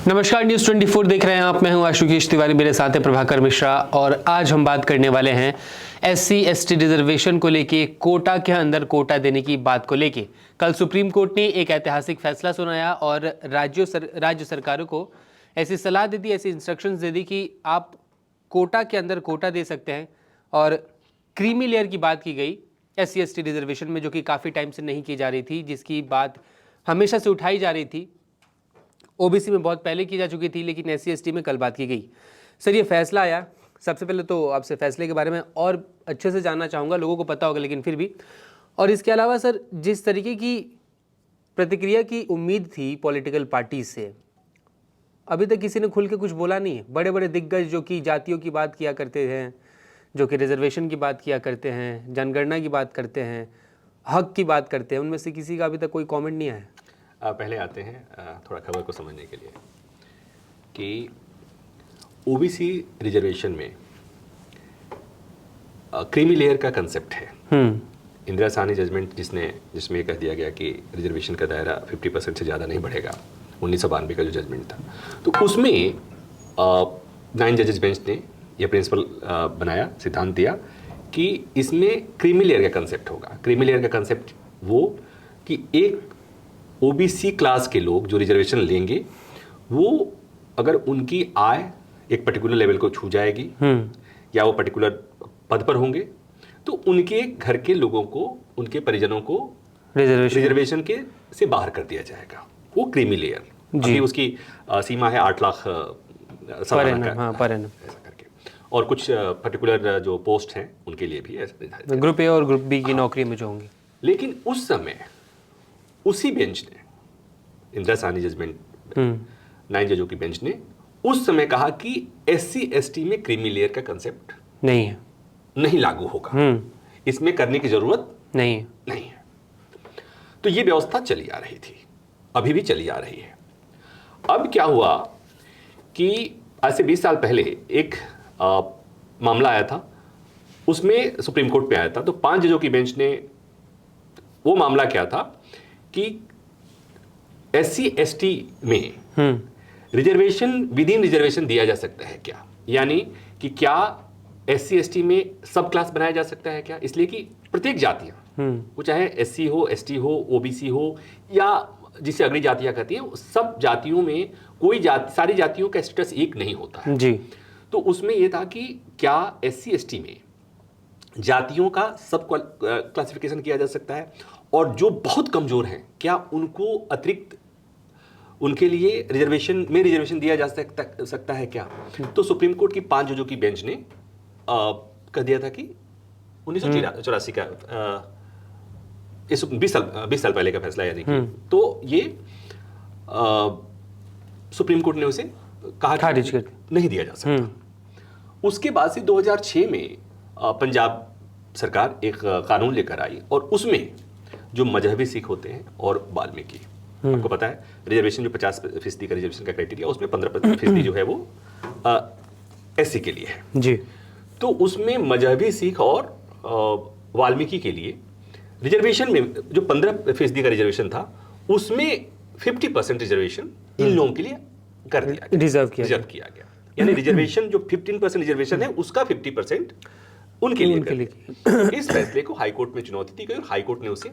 नमस्कार, न्यूज़ 24 देख रहे हैं आप। मैं हूं आशुतोष तिवारी, मेरे साथ है प्रभाकर मिश्रा और आज हम बात करने वाले हैं SC/ST रिजर्वेशन को लेके, कोटा के अंदर कोटा देने की बात को लेके। कल सुप्रीम कोर्ट ने एक ऐतिहासिक फैसला सुनाया और राज्य सरकारों को ऐसी सलाह दे दी, ऐसी इंस्ट्रक्शंस दे दी कि आप कोटा के अंदर कोटा दे सकते हैं। और क्रीमी लेयर की बात की गई SC/ST रिजर्वेशन में, जो कि काफ़ी टाइम से नहीं की जा रही थी, जिसकी बात हमेशा से उठाई जा रही थी। ओबीसी में बहुत पहले की जा चुकी थी, लेकिन SC/ST में कल बात की गई। सर, ये फैसला आया, सबसे पहले तो आपसे फैसले के बारे में और अच्छे से जानना चाहूँगा। लोगों को पता होगा लेकिन फिर भी। और इसके अलावा सर, जिस तरीके की प्रतिक्रिया की उम्मीद थी पॉलिटिकल पार्टी से, अभी तक किसी ने खुल के कुछ बोला नहीं है। बड़े बड़े दिग्गज जो कि जातियों की बात किया करते हैं, जो कि रिजर्वेशन की बात किया करते हैं, जनगणना की बात करते हैं, हक की बात करते हैं, उनमें से किसी का अभी तक कोई कॉमेंट नहीं आया। पहले आते हैं थोड़ा खबर को समझने के लिए कि ओबीसी रिजर्वेशन में क्रीमी लेयर का कंसेप्ट है। इंदिरा साहनी जजमेंट जिसमें कह दिया गया कि रिजर्वेशन का दायरा 50% से ज़्यादा नहीं बढ़ेगा, 1992 का जो जजमेंट था, तो उसमें 9 जजेस बेंच ने यह प्रिंसिपल बनाया, सिद्धांत दिया कि इसमें क्रीमी लेयर का कंसेप्ट होगा। क्रीमी लेयर का कंसेप्ट वो कि एक ओबीसी क्लास के लोग जो रिजर्वेशन लेंगे, वो अगर उनकी आय एक पर्टिकुलर लेवल को छू जाएगी या वो पर्टिकुलर पद पर होंगे, तो उनके घर के लोगों को, उनके परिजनों को रिजर्वेशन के से बाहर कर दिया जाएगा। वो क्रीमी लेयर, अभी उसकी सीमा है 8 लाख सालाना पर एनम ऐसा करके। और कुछ पर्टिकुलर जो पोस्ट हैं उनके लिए भी ऐसा, ग्रुप ए और ग्रुप बी की नौकरी में जो होंगे। लेकिन उस समय उसी बेंच ने, इंदिरा साहनी जजमेंट 9 जजों की बेंच ने उस समय कहा कि SC/ST में क्रीमी लेयर का कंसेप्ट नहीं लागू होगा, इसमें करने की जरूरत नहीं है। तो ये व्यवस्था चली आ रही थी, अभी भी चली आ रही है। अब क्या हुआ कि आज से 20 साल पहले एक मामला आया था, उसमें सुप्रीम कोर्ट पे आया था। तो 5 जजों की बेंच ने, वो मामला क्या था कि SC/ST में रिजर्वेशन विद इन रिजर्वेशन दिया जा सकता है क्या, यानी कि क्या SC/ST में सब क्लास बनाया जा सकता है क्या। इसलिए कि प्रत्येक जातियां, वो चाहे SC हो, ST हो, OBC हो या जिसे अगली जातियां कहती हैं, सब जातियों में कोई सारी जातियों का स्टेटस एक नहीं होता है जी। तो उसमें यह था कि क्या SC/ST में जातियों का सब क्लासिफिकेशन किया जा सकता है, और जो बहुत कमजोर हैं क्या उनको अतिरिक्त उनके लिए रिजर्वेशन दिया जा सकता है क्या। तो सुप्रीम कोर्ट की 5 जजों की बेंच ने कह दिया था कि 1984 का 20 साल पहले का फैसला, यानी कि तो ये सुप्रीम कोर्ट ने उसे कहा कि नहीं दिया जा सकता। उसके बाद से 2006 में पंजाब सरकार एक कानून लेकर आई, और उसमें जो मजहबी सिख होते हैं और वाल्मीकि, आपको पता है रिजर्वेशन जो 50% का रिजर्वेशन का क्राइटेरिया, उसमें 15% जो है वो SC के लिए है जी। तो उसमें मजहबी सिख और वाल्मीकि के लिए रिजर्वेशन में जो 15% का रिजर्वेशन था, उसमें 50% रिजर्वेशन इन लोगों के लिए कर दिया गया, रिजर्व किया गया। यानी रिजर्वेशन जो 15% रिजर्वेशन है, उसका 50% उनके लिए। इस फैसले को हाईकोर्ट में चुनौती दी गई और हाईकोर्ट ने उसे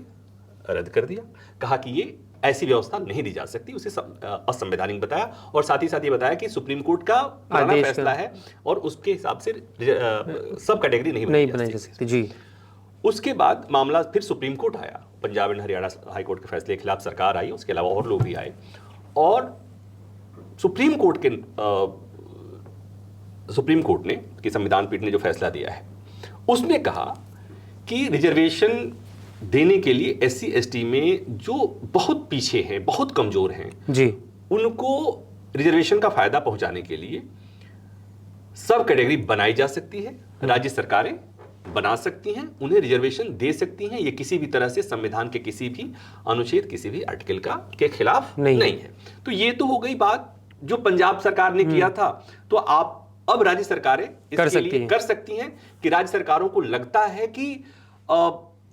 रद्द कर दिया, कहा कि ये ऐसी व्यवस्था नहीं दी जा सकती, उसे असंवैधानिक बताया। और साथ ही साथ ये बताया कि सुप्रीम कोर्ट का पुराना फैसला है और उसके हिसाब से सब कैटेगरी नहीं बनाई जा सकती जी। उसके बाद मामला फिर सुप्रीम कोर्ट आया, पंजाब एंड हरियाणा हाईकोर्ट के फैसले के खिलाफ सरकार आई, उसके अलावा और लोग भी आए, और सुप्रीम कोर्ट ने कि संविधान पीठ ने जो फैसला दिया है, उसने कहा कि रिजर्वेशन देने के लिए SC/ST में जो बहुत पीछे हैं, बहुत कमजोर हैं जी, उनको रिजर्वेशन का फायदा पहुंचाने के लिए सब कैटेगरी बनाई जा सकती है, राज्य सरकारें बना सकती हैं, उन्हें रिजर्वेशन दे सकती हैं। ये किसी भी तरह से संविधान के किसी भी अनुच्छेद, किसी भी आर्टिकल के खिलाफ नहीं है। तो ये तो हो गई बात जो पंजाब सरकार ने किया था। तो अब राज्य सरकारें कर सकती हैं कि राज्य सरकारों को लगता है कि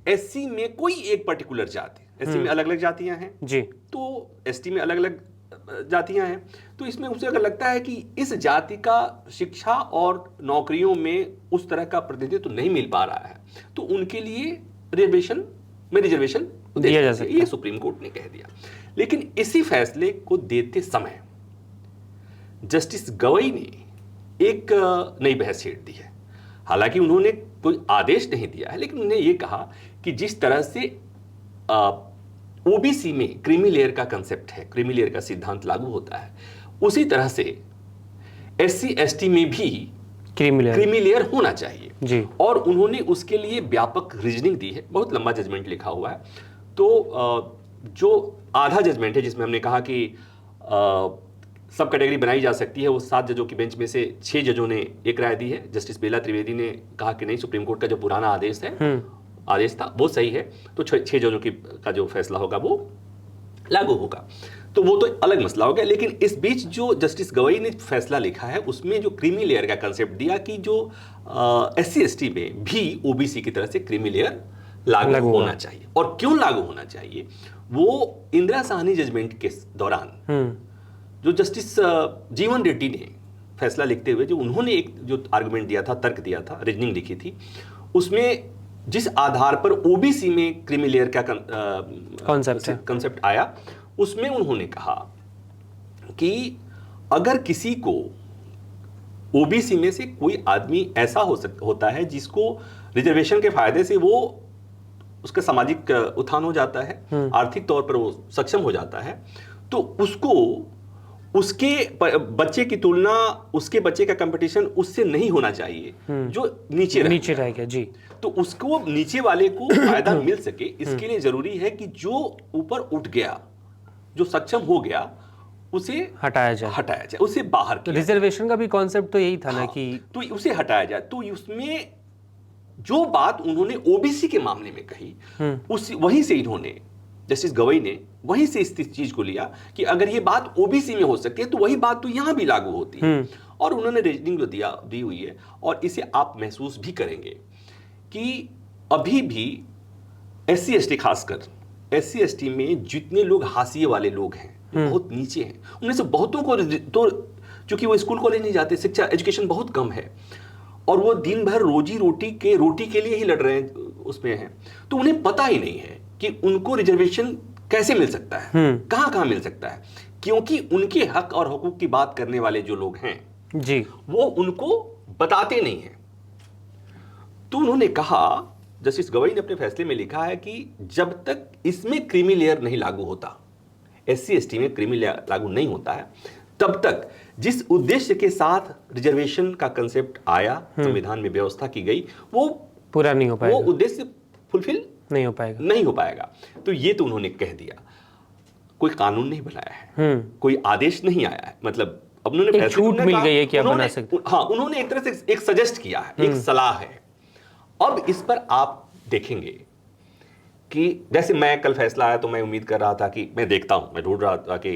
SC में कोई एक पर्टिकुलर जाति, SC में अलग अलग जातियां हैं जी, तो ST में अलग अलग जातियां हैं, तो इसमें उसे अगर लगता है कि इस जाति का शिक्षा और नौकरियों में उस तरह का प्रतिनिधित्व नहीं मिल पा रहा है, तो उनके लिए रिजर्वेशन दिया जा सकता है। ये सुप्रीम कोर्ट ने कह दिया। लेकिन इसी फैसले को देते समय जस्टिस गवई ने एक नई बहस छेड़ दी है। हालांकि उन्होंने कोई आदेश नहीं दिया है, लेकिन उन्होंने ये कहा कि जिस तरह से ओबीसी में क्रीमी लेयर का कंसेप्ट है, क्रीमी लेयर का सिद्धांत लागू होता है, उसी तरह से एससी एसटी में भी क्रीमी लेयर होना चाहिए जी। और उन्होंने उसके लिए व्यापक रीजनिंग दी है, बहुत लंबा जजमेंट लिखा हुआ है। तो जो आधा जजमेंट है जिसमें हमने कहा कि सब कैटेगरी बनाई जा सकती है, वो 7 जजों की बेंच में से 6 जजों ने एक राय दी है। जस्टिस बेला त्रिवेदी ने कहा कि नहीं, सुप्रीम कोर्ट का जो पुराना आदेश था वो सही है, तो 6 जजों का जो फैसला होगा वो लागू होगा। तो वो तो अलग मसला हो गया। लेकिन इस बीच जो जस्टिस गवई ने फैसला लिखा है उसमें जो क्रीमी लेयर का कंसेप्ट दिया कि जो एससी एसटी में भी ओबीसी की तरह से क्रीमी लेयर लागू होना चाहिए। और क्यों लागू होना चाहिए, वो इंदिरा साहनी जजमेंट के दौरान जो जस्टिस जीवन रेड्डी ने फैसला लिखते हुए जो उन्होंने एक जो आर्गुमेंट दिया था, तर्क दिया था, रीजनिंग लिखी थी, उसमें जिस आधार पर ओबीसी में क्रीमी लेयर का कंसेप्ट आया, उसमें उन्होंने कहा कि अगर किसी को ओबीसी में से कोई आदमी ऐसा होता है जिसको रिजर्वेशन के फायदे से वो उसका सामाजिक उत्थान हो जाता है, आर्थिक तौर पर वो सक्षम हो जाता है, तो उसको उसके बच्चे की तुलना, उसके बच्चे का कंपटीशन उससे नहीं होना चाहिए जो नीचे रह गया जी। तो उसको नीचे वाले को फायदा मिल सके, इसके लिए जरूरी है कि जो ऊपर उठ गया, जो सक्षम हो गया, उसे हटाया जाए, उसे बाहर किया। रिजर्वेशन का भी कॉन्सेप्ट तो यही था ना कि तो उसे हटाया जाए। तो उसमें जो बात उन्होंने ओबीसी के मामले में कही, वहीं से इन्होंने, जस्टिस गवई ने वहीं से इस चीज को लिया कि अगर ये बात ओबीसी में हो सके तो वही बात तो यहां भी लागू होती है। और उन्होंने रीजनिंग जो दी हुई है, और इसे आप महसूस भी करेंगे कि अभी भी एससी एसटी, खासकर एससी एसटी में जितने लोग हाशिए वाले लोग हैं, बहुत नीचे हैं, उनमें से बहुतों को तो चूंकि वो स्कूल कॉलेज नहीं जाते, शिक्षा एजुकेशन बहुत कम है, और वो दिन भर रोटी के लिए ही लड़ रहे हैं, उसमें हैं, तो उन्हें पता ही नहीं है कि उनको रिजर्वेशन कैसे मिल सकता है, कहां मिल सकता है, क्योंकि उनके हक और हुकूक की बात करने वाले जो लोग हैं जी, वो उनको बताते नहीं हैं। तो उन्होंने कहा, जस्टिस गवई ने अपने फैसले में लिखा है कि जब तक इसमें क्रीमी लेयर नहीं लागू होता, एससी एसटी में क्रीमी लेयर लागू नहीं होता है, तब तक जिस उद्देश्य के साथ रिजर्वेशन का कंसेप्ट आया, संविधान में व्यवस्था की गई, वो पूरा नहीं हो पाएगा, वो उद्देश्य फुलफिल नहीं हो पाएगा। तो ये तो उन्होंने कह दिया। कोई कानून नहीं बनाया है, कोई आदेश नहीं आया है, मतलब अब उन्होंने एक छूट मिल गई है कि आप बना सकते। हाँ, उन्होंने एक तरह से एक सजेस्ट किया है, एक सलाह है। अब इस पर आप देखेंगे कि जैसे मैं कल फैसला आया तो मैं उम्मीद कर रहा था कि मैं ढूंढ रहा था कि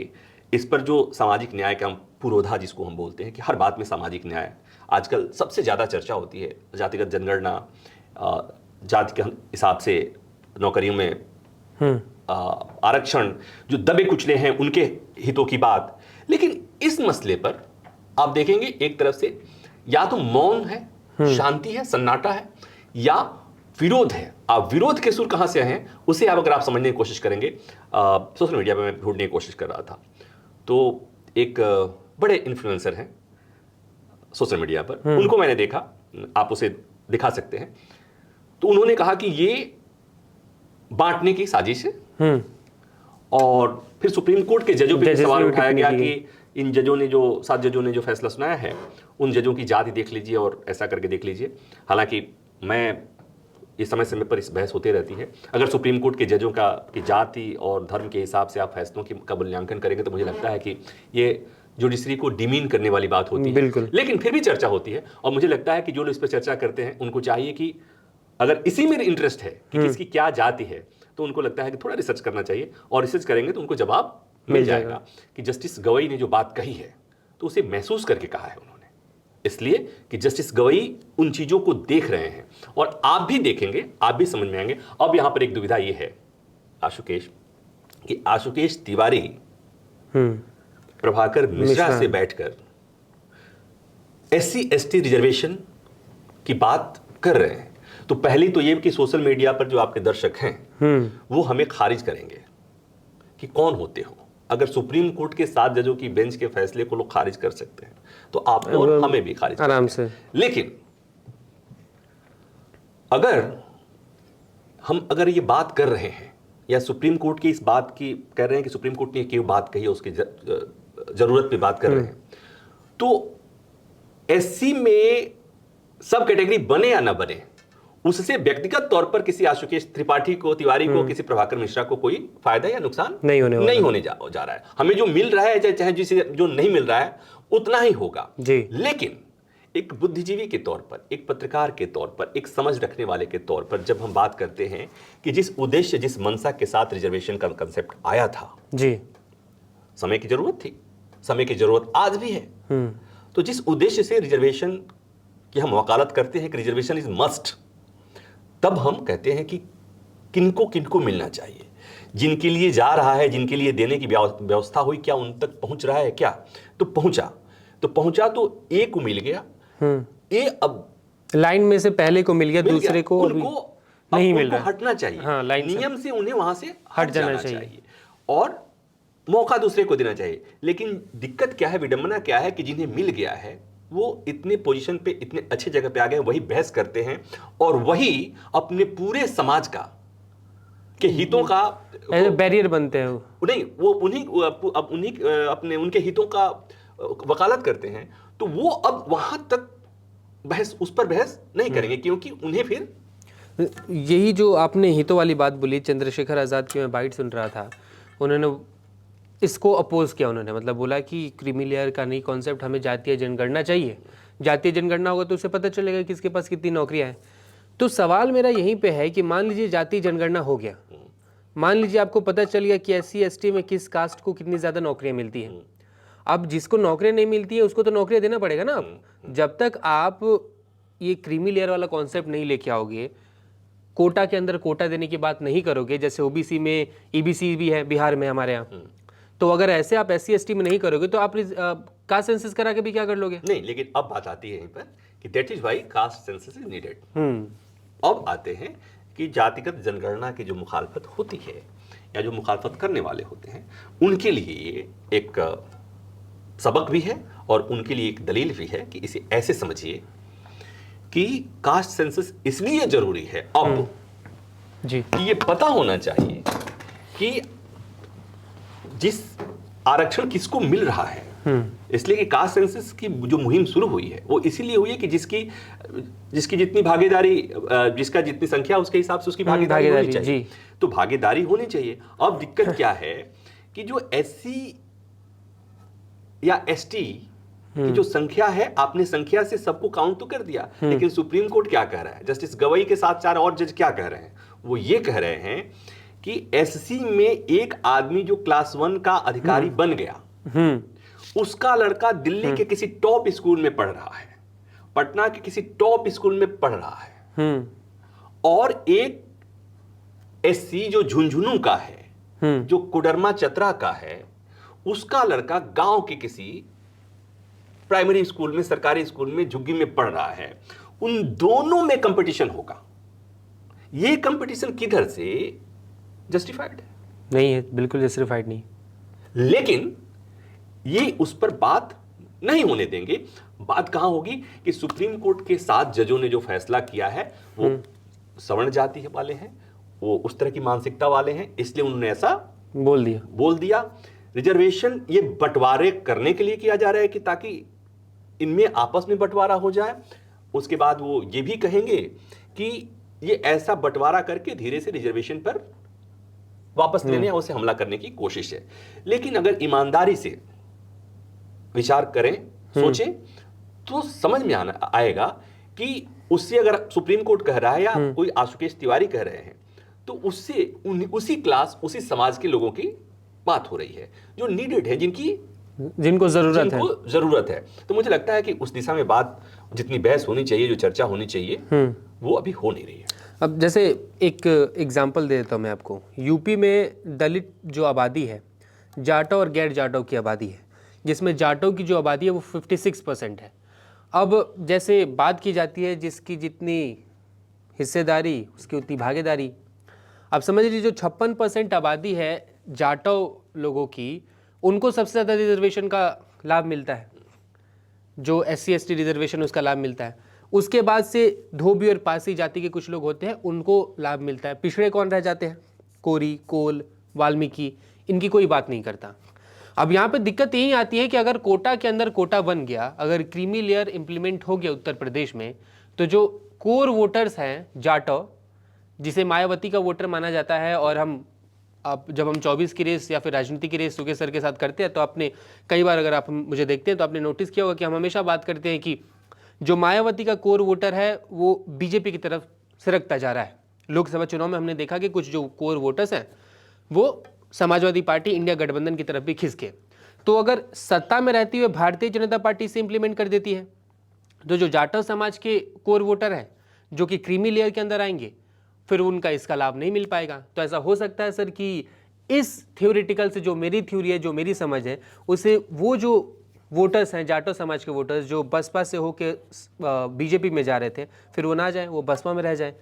इस पर जो सामाजिक न्याय का पुरोधा जिसको हम बोलते हैं कि हर बात में सामाजिक न्याय, आजकल सबसे ज्यादा चर्चा होती है, जातिगत जनगणना, जाति के हिसाब से नौकरियों में आरक्षण, जो दबे कुचले हैं उनके हितों की बात। लेकिन इस मसले पर आप देखेंगे एक तरफ से या तो मौन है, शांति है, सन्नाटा है, या विरोध है। आप विरोध के सुर कहां से हैं उसे अगर आप समझने की कोशिश करेंगे, सोशल मीडिया पे मैं ढूंढने की कोशिश कर रहा था, तो एक बड़े इन्फ्लुएंसर हैं सोशल मीडिया पर, उनको मैंने देखा, आप उसे दिखा सकते हैं। तो उन्होंने कहा कि ये बांटने की साजिश है, और फिर सुप्रीम कोर्ट के जजों पे सवाल उठाया गया कि इन जजों ने जो 7 जजों ने जो फैसला सुनाया है, उन जजों की जाति देख लीजिए और ऐसा करके देख लीजिए। हालांकि मैं इस समय पर इस बहस होती रहती है, अगर सुप्रीम कोर्ट के जजों की जाति और धर्म के हिसाब से आप फैसलों का मूल्यांकन करेंगे तो मुझे लगता है कि ये जुडिशरी को डिमीन करने वाली बात होती है। लेकिन फिर भी चर्चा होती है, और मुझे लगता है कि जो लोग इस पर चर्चा करते हैं उनको चाहिए कि अगर इसी में इंटरेस्ट है कि किसकी क्या जाति है, तो उनको लगता है कि थोड़ा रिसर्च करना चाहिए, और रिसर्च करेंगे तो उनको जवाब मिल जाएगा कि जस्टिस गवई ने जो बात कही है तो उसे महसूस करके कहा है उन्होंने, इसलिए कि जस्टिस गवई उन चीजों को देख रहे हैं, और आप भी देखेंगे, आप भी समझ में आएंगे। अब यहां पर एक दुविधा यह है आशुकेश, कि आशुकेश तिवारी प्रभाकर मिश्रा से बैठकर SC ST रिजर्वेशन की बात कर रहे हैं, तो पहली तो ये कि सोशल मीडिया पर जो आपके दर्शक हैं वो हमें खारिज करेंगे कि कौन होते हो। अगर सुप्रीम कोर्ट के 7 जजों की बेंच के फैसले को लोग खारिज कर सकते हैं तो आपको और हमें भी खारिज आराम से। लेकिन अगर ये बात कर रहे हैं या सुप्रीम कोर्ट की इस बात की कह रहे हैं कि सुप्रीम कोर्ट ने क्यों बात कही है उसकी जरूरत पे बात कर रहे हैं, तो SC में सब कैटेगरी बने या ना बने उससे व्यक्तिगत तौर पर किसी आशुतोष तिवारी को किसी प्रभाकर मिश्रा को कोई फायदा या नुकसान नहीं होने जा रहा है। हमें जो मिल रहा है चाहे जिसे जो नहीं मिल रहा है उतना ही होगा जी। लेकिन एक बुद्धिजीवी के तौर पर, एक पत्रकार के तौर पर, एक समझ रखने वाले के तौर पर जब हम बात करते हैं कि जिस उद्देश्य जिस मंशा के साथ रिजर्वेशन का कंसेप्ट आया था जी, समय की जरूरत थी, समय की जरूरत आज भी है, तो जिस उद्देश्य से रिजर्वेशन की हम वकालत करते हैं कि रिजर्वेशन इज मस्ट, तब हम कहते हैं कि किनको किनको मिलना चाहिए, जिनके लिए जा रहा है, जिनके लिए देने की व्यवस्था हुई, क्या उन तक पहुंच रहा है क्या, तो पहुंचा तो ए को मिल गया, ए अब लाइन में से पहले को मिल गया, दूसरे को नहीं मिल रहा, हटना चाहिए। हाँ, नियम से उन्हें वहां से हट जाना चाहिए और मौका दूसरे को देना चाहिए। लेकिन दिक्कत क्या है, विडंबना क्या है कि जिन्हें मिल गया है वो इतने पोजीशन पे, इतने अच्छे जगह पे आ गए, वही बहस करते हैं और वही अपने पूरे समाज का के हितों का बैरियर बनते हैं। नहीं, वो उनके हितों का वकालत करते हैं, तो वो अब वहां तक उस पर बहस नहीं करेंगे, क्योंकि उन्हें फिर यही जो आपने हितों वाली बात बोली, चंद्रशेखर आज़ाद की मैं बाइट सुन रहा था, उन्होंने इसको अपोज किया, उन्होंने मतलब बोला कि क्रीमी लेयर का नई कॉन्सेप्ट, हमें जातीय जनगणना चाहिए, जातीय जनगणना होगा तो उसे पता चलेगा किसके पास कितनी नौकरियां हैं। तो सवाल मेरा यहीं पे है कि मान लीजिए जातीय जनगणना हो गया, मान लीजिए आपको पता चल गया कि SC ST में किस कास्ट को कितनी ज़्यादा नौकरियां मिलती हैं, अब जिसको नौकरियां नहीं मिलती है उसको तो नौकरियां देना पड़ेगा ना। जब तक आप ये क्रीमी लेयर वाला कॉन्सेप्ट नहीं लेके आओगे, कोटा के अंदर कोटा देने की बात नहीं करोगे, जैसे OBC में EBC भी है बिहार में हमारे यहाँ, तो अगर ऐसे आप SC ST में नहीं करोगे तो आप कास्ट सेंसस करा के भी क्या कर लोगे? नहीं, लेकिन अब बात आती है यहीं पर कि that is why caste census is needed. अब आते हैं कि जातिगत जनगणना की जो मुखालफत होती है या जो मुखालफत करने वाले होते हैं, उनके लिए एक सबक भी है और उनके लिए एक दलील भी है कि इसे ऐसे समझिए कि कास्ट सेंसस इसलिए जरूरी है अब जी कि ये पता होना चाहिए कि जिस आरक्षण किसको मिल रहा है। इसलिए कि कास्ट सेंसस की जो मुहिम शुरू हुई है वो इसीलिए हुई है कि जिसकी जितनी भागीदारी, जिसका जितनी संख्या उसके हिसाब से उसकी भागीदारी होनी चाहिए जी। तो भागीदारी होनी चाहिए। अब दिक्कत क्या है कि जो SC या ST की जो संख्या है, आपने संख्या से सबको काउंट तो कर दिया, लेकिन सुप्रीम कोर्ट क्या कह रहा है, जस्टिस गवई के साथ 4 और जज क्या कह रहे हैं, वो ये कह रहे हैं कि SC में एक आदमी जो क्लास 1 का अधिकारी बन गया, उसका लड़का दिल्ली के किसी टॉप स्कूल में पढ़ रहा है, पटना के किसी टॉप स्कूल में पढ़ रहा है, और एक SC जो झुंझुनू का है, जो कोडरमा चतरा का है, उसका लड़का गांव के किसी प्राइमरी स्कूल में, सरकारी स्कूल में, झुग्गी में पढ़ रहा है। उन दोनों में कंपटीशन होगा। ये कंपटीशन किधर से जस्टिफाइड है? नहीं है, बिल्कुल जस्टिफाइड नहीं। लेकिन ये उस पर बात नहीं होने देंगे। बात कहां होगी कि सुप्रीम कोर्ट के 7 जजों ने जो फैसला किया है वो सवर्ण जाति वाले हैं, वो उस तरह की मानसिकता वाले हैं, इसलिए उन्होंने ऐसा बोल दिया। रिजर्वेशन ये बंटवारे करने के लिए किया जा रहा है कि ताकि इनमें आपस में बंटवारा हो जाए। उसके बाद वो ये भी कहेंगे कि ये ऐसा बंटवारा करके धीरे से रिजर्वेशन पर वापस लेने या उसे हमला करने की कोशिश है। लेकिन अगर ईमानदारी से विचार करें, सोचें, तो समझ में आएगा कि उससे अगर सुप्रीम कोर्ट कह रहा है या कोई आशुतोष तिवारी कह रहे हैं, तो उससे उसी क्लास, उसी समाज के लोगों की बात हो रही है जो नीडेड है, जिनको जरूरत है। तो मुझे लगता है कि उस दिशा में बात, जितनी बहस होनी चाहिए, जो चर्चा होनी चाहिए, वो अभी हो नहीं रही है। अब जैसे एक एग्जांपल दे देता हूँ मैं आपको। यूपी में दलित जो आबादी है, जाटों और गैर जाटों की आबादी है, जिसमें जाटों की जो आबादी है वो 56% है। अब जैसे बात की जाती है जिसकी जितनी हिस्सेदारी उसकी उतनी भागीदारी। अब समझ लीजिए जो 56% आबादी है जाटो लोगों की, उनको सबसे ज़्यादा रिजर्वेशन का लाभ मिलता है, जो SC ST रिजर्वेशन उसका लाभ मिलता है। उसके बाद से धोबी और पासी जाति के कुछ लोग होते हैं, उनको लाभ मिलता है। पिछड़े कौन रह जाते हैं? कोरी, कोल, वाल्मीकि, इनकी कोई बात नहीं करता। अब यहाँ पे दिक्कत यही आती है कि अगर कोटा के अंदर कोटा बन गया, अगर क्रीमी लेयर इंप्लीमेंट हो गया उत्तर प्रदेश में, तो जो कोर वोटर्स हैं जाटो, जिसे मायावती का वोटर माना जाता है, और हम अब जब हम 24 की रेस या फिर राजनीति की रेस सुके सर के साथ करते हैं तो आपने कई बार, अगर आप मुझे देखते हैं तो आपने नोटिस किया होगा कि हम हमेशा बात करते हैं कि जो मायावती का कोर वोटर है वो बीजेपी की तरफ सिरकता जा रहा है। लोकसभा चुनाव में हमने देखा कि कुछ जो कोर वोटर्स हैं वो समाजवादी पार्टी, इंडिया गठबंधन की तरफ भी खिसके। तो अगर सत्ता में रहती हुए भारतीय जनता पार्टी से इंप्लीमेंट कर देती है, तो जो जाटव समाज के कोर वोटर हैं जो कि क्रीमी लेयर के अंदर आएंगे, फिर उनका इसका लाभ नहीं मिल पाएगा। तो ऐसा हो सकता है सर कि इस थ्योरेटिकल से, जो मेरी थ्योरी है, जो मेरी समझ है, उसे वो जो वोटर्स हैं जाटो समाज के वोटर्स जो बसपा से होके बीजेपी में जा रहे थे, फिर वो ना जाए, वो बसपा में रह जाए।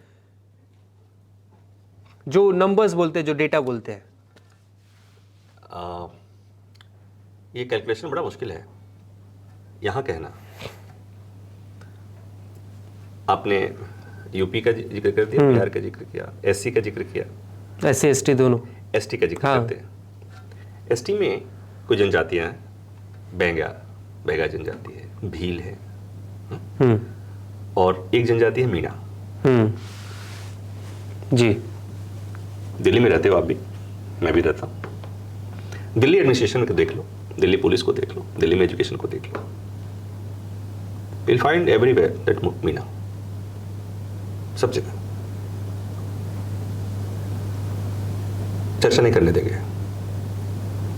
जो नंबर्स बोलते हैं, जो डेटा बोलते हैं, ये कैलकुलेशन बड़ा मुश्किल है यहाँ कहना। आपने यूपी का जिक्र कर दिया, बिहार का जिक्र किया, SC का जिक्र किया, SC ST दोनों, ST का जिक्र करते हैं। ST में कुछ जनजातियां हैं, बैगा जनजाति है, भील है, और एक जनजाति है मीणा। जी, दिल्ली में रहते हो आप भी, मैं भी रहता हूँ। दिल्ली एडमिनिस्ट्रेशन को देख लो, दिल्ली पुलिस को देख लो, दिल्ली में एजुकेशन को देख लो, you'll find everywhere that Meena, सब जगह। चर्चा नहीं करने देंगे।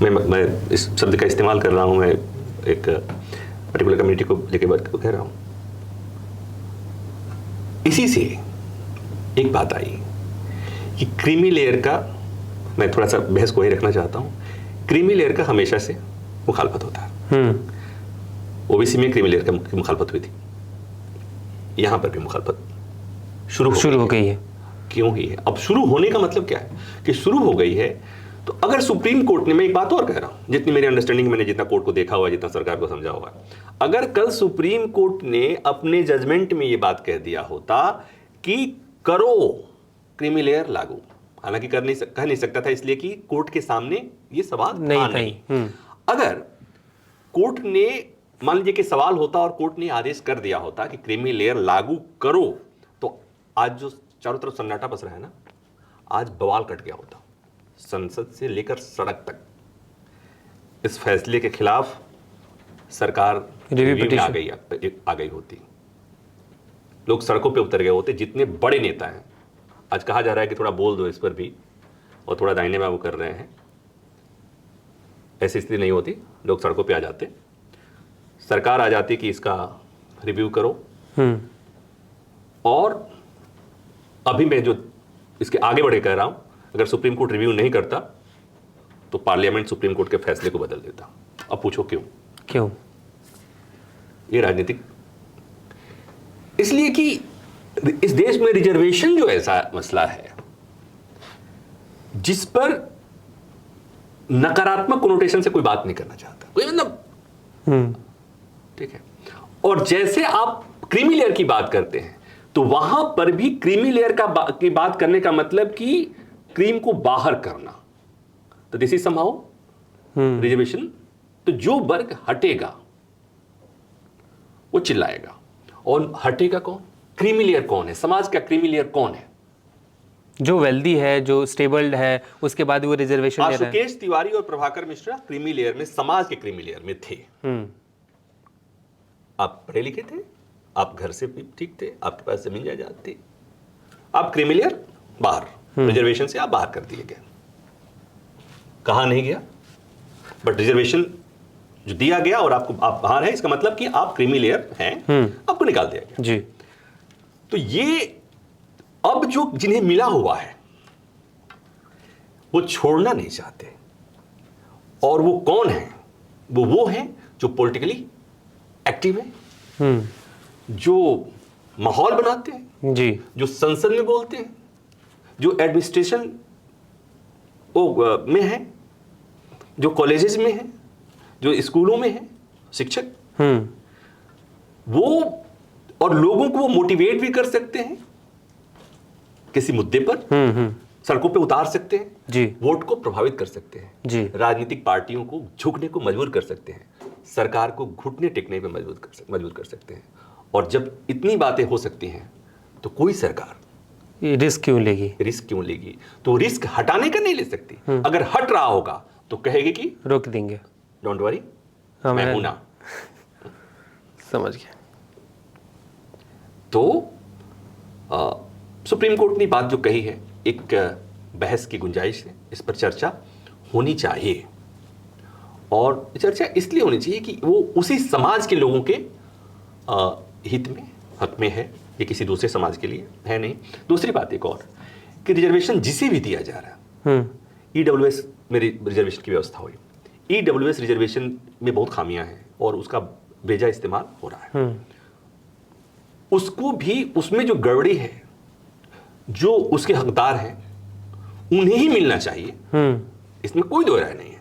मैं इस शब्द का इस्तेमाल कर रहा हूं, मैं एक पर्टिकुलर कम्युनिटी को लेकर बात कह रहा हूं। इसी से एक बात आई कि क्रीमी लेयर का, मैं थोड़ा सा बहस को ही रखना चाहता हूं, क्रीमी लेयर का हमेशा से मुखालफत होता है। ओबीसी में क्रीमी लेयर की मुखालफत हुई थी, यहां पर भी मुखालफत शुरू हो गई है। क्यों ही है? अब शुरू होने का मतलब क्या है कि शुरू हो गई है, तो अगर सुप्रीम कोर्ट ने, मैं एक बात और कह रहा हूं, जितनी मेरी अंडरस्टैंडिंग, मैंने जितना कोर्ट को देखा हुआ, जितना सरकार को समझा हुआ, अगर कल सुप्रीम कोर्ट ने अपने जजमेंट में यह बात कह दिया होता कि करो क्रीमी लेयर लागू, हालांकि कह नहीं सकता था, इसलिए कि कोर्ट के सामने ये सवाल नहीं। अगर कोर्ट ने, मान लीजिए कि सवाल होता और कोर्ट ने आदेश कर दिया होता कि क्रीमी लेयर लागू करो, तो आज जो चारों तरफ सन्नाटा बस रहा है ना, आज बवाल कट गया होता। संसद से लेकर सड़क तक इस फैसले के खिलाफ सरकार रिव्यू में आ गई होती, लोग सड़कों पे उतर गए होते। जितने बड़े नेता हैं, आज कहा जा रहा है कि थोड़ा बोल दो इस पर भी, और थोड़ा दाहिने बाबू कर रहे हैं, ऐसी स्थिति नहीं होती, लोग सड़कों पे आ जाते, सरकार आ जाती कि इसका रिव्यू करो। और अभी मैं जो इसके आगे बढ़े कह रहा हूं, अगर सुप्रीम कोर्ट रिव्यू नहीं करता तो पार्लियामेंट सुप्रीम कोर्ट के फैसले को बदल देता। अब पूछो क्यों? ये राजनीतिक, इसलिए कि इस देश में रिजर्वेशन जो ऐसा मसला है जिस पर नकारात्मक कोनोटेशन से कोई बात नहीं करना चाहता, कोई मतलब, ठीक है। और जैसे आप क्रीमी लेयर की बात करते हैं, तो वहां पर भी क्रीमी लेयर की बात करने का मतलब कि क्रीम को बाहर करना, तो दिस इज समहाउ रिजर्वेशन। तो जो वर्ग हटेगा वो चिल्लाएगा, और हटेगा कौन? क्रीमी लेयर कौन है? समाज का क्रीमी लेयर कौन है? जो वेल्दी है, जो स्टेबल्ड है, उसके बाद वो रिजर्वेशन ले रहा है। सुकेश तिवारी और प्रभाकर मिश्रा क्रीमी लेयर में, समाज के क्रीमी लेयर में थे। आप पढ़े लिखे थे, आप घर से भी ठीक थे, आपके पास जमीन जायदाद थी, आप क्रीमी लेयर बाहर, रिजर्वेशन से आप बाहर कर दिए गए। कहा नहीं गया, बट रिजर्वेशन जो दिया गया और आप बाहर है, इसका मतलब कि आप क्रीमी लेयर हैं, आपको निकाल दिया गया जी। तो ये अब जो जिन्हें मिला हुआ है वो छोड़ना नहीं चाहते, और वो कौन है वो हैं जो पॉलिटिकली एक्टिव हैं, जो माहौल बनाते हैं जी, जो संसद में बोलते हैं, जो एडमिनिस्ट्रेशन में है, जो कॉलेजेस में है, जो स्कूलों में है, शिक्षक, वो और लोगों को वो मोटिवेट भी कर सकते हैं, किसी मुद्दे पर सड़कों पे उतार सकते हैं जी, वोट को प्रभावित कर सकते हैं जी, राजनीतिक पार्टियों को झुकने को मजबूर कर सकते हैं, सरकार को घुटने टेकने पे मजबूर कर सकते हैं। और जब इतनी बातें हो सकती हैं तो कोई सरकार ये रिस्क क्यों लेगी? रिस्क क्यों लेगी? तो रिस्क हटाने का नहीं ले सकती। अगर हट रहा होगा तो कहेगी कि रोक देंगे, डोंट वरी, मैं मैं हूं ना। समझ गया। तो सुप्रीम कोर्ट ने बात जो कही है, एक बहस की गुंजाइश है, इस पर चर्चा होनी चाहिए। और चर्चा इसलिए होनी चाहिए कि वो उसी समाज के लोगों के हित में, हक में है, ये किसी दूसरे समाज के लिए है नहीं। दूसरी बात एक और कि रिजर्वेशन जिसे भी दिया जा रहा है, ईडब्ल्यूएस में रिजर्वेशन की व्यवस्था हुई, ईडब्ल्यूएस रिजर्वेशन में बहुत खामियां हैं और उसका बेजा इस्तेमाल हो रहा है। उसको भी, उसमें जो गड़बड़ी है, जो उसके हकदार हैं उन्हें ही मिलना चाहिए, इसमें कोई दो राय नहीं है।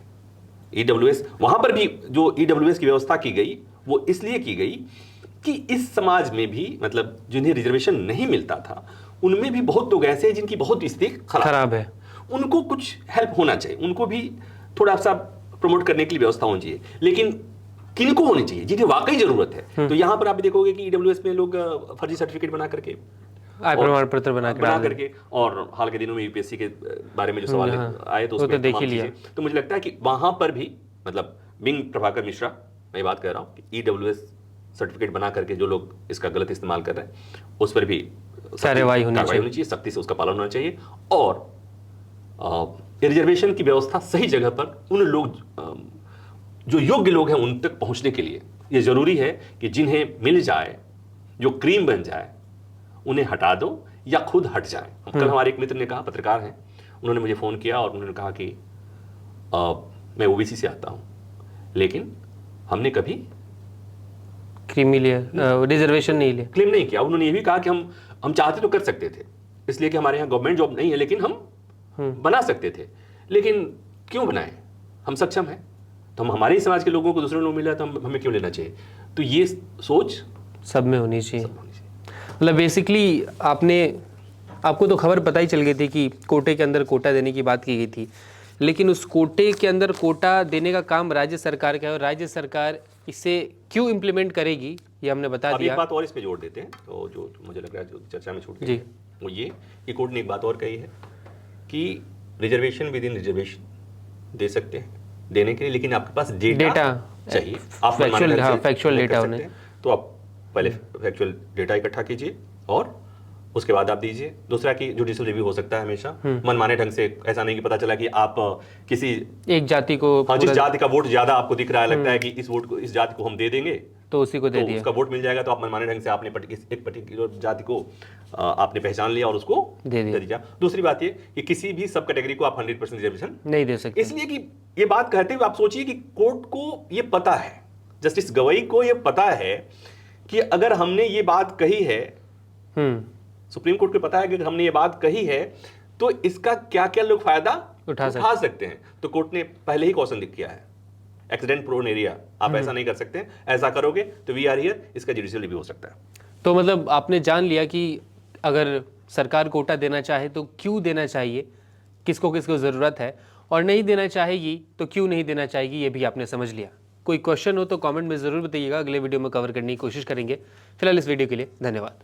ईडब्ल्यूएस, वहां पर भी जो ईडब्ल्यूएस की व्यवस्था की गई वो इसलिए की गई कि इस समाज में भी, मतलब जिन्हें रिजर्वेशन नहीं मिलता था उनमें भी बहुत लोग ऐसे हैं जिनकी बहुत स्थिति खराब है, उनको कुछ हेल्प होना चाहिए, उनको भी थोड़ा सा प्रमोट करने के लिए व्यवस्था होनी चाहिए। लेकिन किनको होनी चाहिए? जिन्हें वाकई जरूरत है। तो यहां पर आप भी देखोगे कि ईडब्ल्यूएस में लोग फर्जी सर्टिफिकेट बना करके, आय प्रमाण पत्र बना करके, और हाल के दिनों में यूपीएससी के बारे में जो सवाल आए तो उसमें देख ही लिया। तो मुझे लगता है कि वहां पर भी, मतलब बिंग प्रभाकर मिश्रा, मैं बात कर रहा हूं कि ईडब्ल्यूएस सर्टिफिकेट बना करके जो लोग इसका गलत इस्तेमाल कर रहे हैं उस पर भी कार्रवाई होनी चाहिए, सख्ती से उसका पालन होना चाहिए। और रिजर्वेशन की व्यवस्था सही जगह पर उन लोग, जो योग्य लोग हैं, उन तक पहुंचने के लिए ये जरूरी है कि जिन्हें मिल जाए, जो क्रीम बन जाए, उन्हें हटा दो या खुद हट जाए। कल हमारे एक मित्र ने कहा, पत्रकार हैं, उन्होंने मुझे फोन किया और उन्होंने कहा कि मैं ओबीसी से आता हूं, लेकिन हमने कभी क्रीमी लिया, रिजर्वेशन नहीं लिया, क्लेम नहीं किया। उन्होंने ये भी कहा कि हम चाहते तो कर सकते थे, इसलिए कि हमारे यहाँ गवर्नमेंट जॉब नहीं है, लेकिन हम बना सकते थे। लेकिन क्यों बनाए? हम सक्षम हैं, तो हम हमारे ही समाज के लोगों को दूसरे लोग मिला तो हमें क्यों लेना चाहिए? तो ये सोच सब में होनी चाहिए। मतलब बेसिकली आपको तो खबर पता ही चल गई थी कि कोटे के अंदर कोटा देने की बात की गई थी, लेकिन उस कोटे के अंदर कोटा देने का काम राज्य सरकार का है, और राज्य सरकार इसे क्यों इम्प्लीमेंट करेगी ये हमने बता दिया। एक बात और इसमें जोड़ देते हैं, तो जो मुझे लग रहा है जो चर्चा में छूट गई है, वो ये कि कोर्ट ने एक बात और कही है कि रिजर्वेशन विद इन रिजर्वेशन दे सकते हैं देने के लिए, लेकिन आपके पास डेटा चाहिए। आप फैक्चुअल डेटा होने, तो आप पहले फैक्चुअल डेटा इकट्ठा कीजिए और उसके बाद आप दीजिए। दूसरा कि जुडिशियल रिव्यू हो सकता है हमेशा मनमाने ढंग से, ऐसा नहीं कि पता चला कि आप किसी एक जाति को, जिस जाति का वोट ज्यादा आपको दिख रहा है, लगता है कि इस वोट को, इस जाति को हम दे देंगे तो उसी को दे दिया, उसका वोट मिल जाएगा, तो आप मनमाने ढंग से आपने एक पर्टिकुलर जाति को आपने पहचान लिया और उसको दे दिया। दूसरी बात ये कि किसी भी सब कैटेगरी को आप 100% रिजर्वेशन नहीं दे सकते, इसलिए कि ये बात कहते हुए आप सोचिए कि कोर्ट को ये पता है, जस्टिस गवई को ये पता है कि अगर हमने ये बात कही है, सुप्रीम कोर्ट को पता है कि अगर हमने ये बात कही है तो इसका क्या क्या लोग फायदा उठा सकते हैं। तो कोर्ट ने पहले ही क्वेश्चन किया है, एक्सीडेंट प्रोन एरिया, आप ऐसा नहीं कर सकते, ऐसा करोगे तो वी आर हियर, इसका जुडिशियल रिव्यू हो सकता है। तो मतलब आपने जान लिया कि अगर सरकार कोटा देना चाहे तो क्यों देना चाहिए, किसको किसको ज़रूरत है, और नहीं देना चाहेगी तो क्यों नहीं देना चाहेगी, ये भी आपने समझ लिया। कोई क्वेश्चन हो तो कमेंट में ज़रूर बताइएगा, अगले वीडियो में कवर करने की कोशिश करेंगे। फिलहाल इस वीडियो के लिए धन्यवाद।